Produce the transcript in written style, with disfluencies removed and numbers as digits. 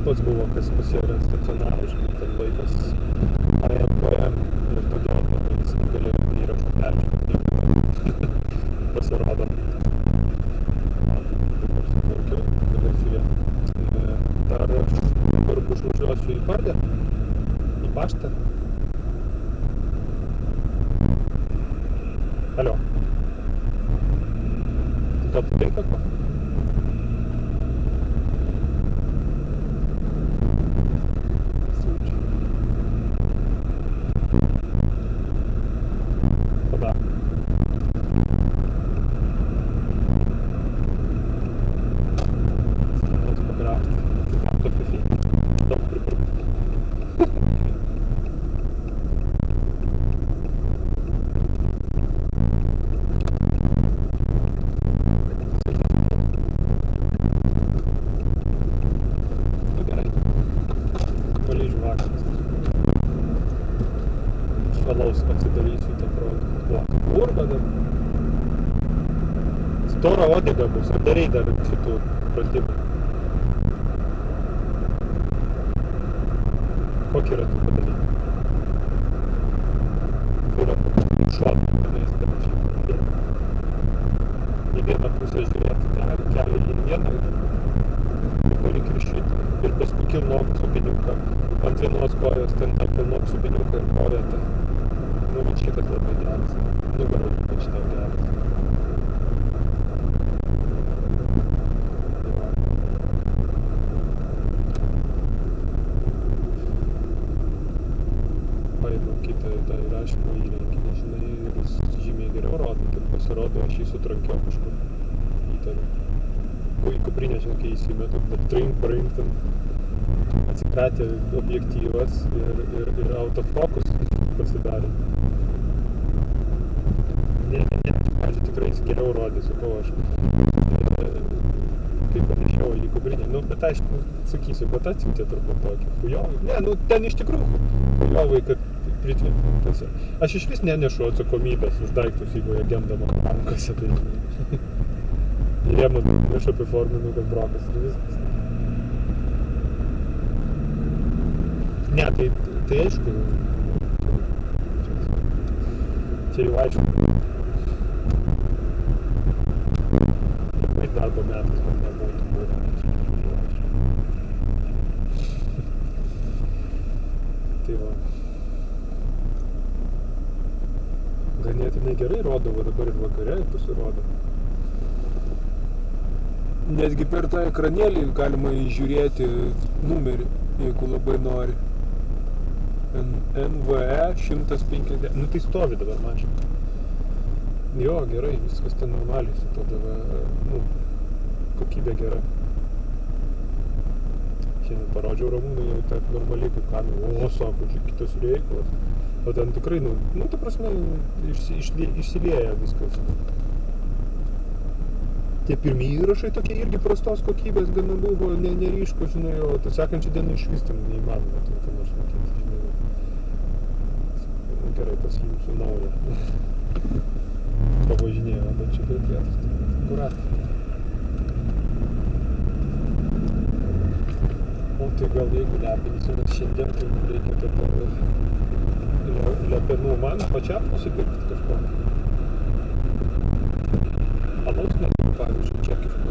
pats buvo, kas pasėrė stacionarą, žinai, ten laikas paėm ir todėl jis negalėjo įrašą peržiūrėti. Pasirodo. Dabar sutvarkiau, galės žiūrėti. Dar aš dabar užvažiuosiu į Bardę, į paštą. Alio. Gal tu reikia ko? Tada. Toks pagrauti. To fifi. Daug pripirkti. Šalaus atsidarysiu tą produktą. Urba dar. Stora odega bus. Ar darai dar šitų pratimų? Kokį yra tų padaryti? Yra šuolų, tenais panašiai. Į vieną pusę žiūrėti kelią į vieną ir gali krišyti. Ir paskui kilnok supiniuką. Ant vienos kojos ten kilnok supiniuką ir kovietą. Nu, bet šitas labai geras. Nugarą ypač tau geras. Paėmiau kitą tą įrašymo įrenginį, žinai, ir jis žymiai geriau rodo. Taip pasirodo, aš jį sutrankiau kažkur įtariu. Į kuprinę čia kai įsimetu, bet trink, ten atsikratė objektyvas ir autofokus pasidarė. Ne, pavyzdžiui, tikrai jis geriau rodė, sakau aš, kaip panešiau į kuprinę. Nu, bet aišku, sakysiu, kad atsiuntė turbūt tokį fujovai. Ne, nu, ten iš tikrųjų fujovai, kad pritvirtintas. Aš iš vis nenešu atsakomybės už daiktus, jeigu jie gemdama rankose. Tai jiem aš apiforminu, kad brokas ir viskas. Ne, tai aišku. Čia jau aišku. Darbo metais man nebūtų būtent. Tai va. Ganėtinai gerai rodo, va dabar ir vakare pasirodo. Netgi per tą ekranėlį galima įžiūrėti numerį, jeigu labai nori. NVE 150. Nu tai stovi dabar mašina. Jo, gerai, viskas ten normaliai su to DV, nu, kokybė gera. Šiandien parodžiau Ramūnui jau taip normaliai kaip kamera. O, sako, čia kitas reikalas. O ten tikrai, nu, ta prasme, išsilieja viskas. Tie pirmi įrašai tokie irgi prastos kokybės gana buvo, neryško, žinai, o tą sekančią dieną išvis ten neįmanoma, tai ką nors matyti, žinai. Nu, gerai, pasiimsiu naują. Pavažinėjo, bet čia per pietus, tai akurat. O tai gal jeigu lepinsiu, bet šiandien tai reikia tada lepenų man pačiam nusipirkti kažko. Alaus neturiu, pavyzdžiui, čekiškų.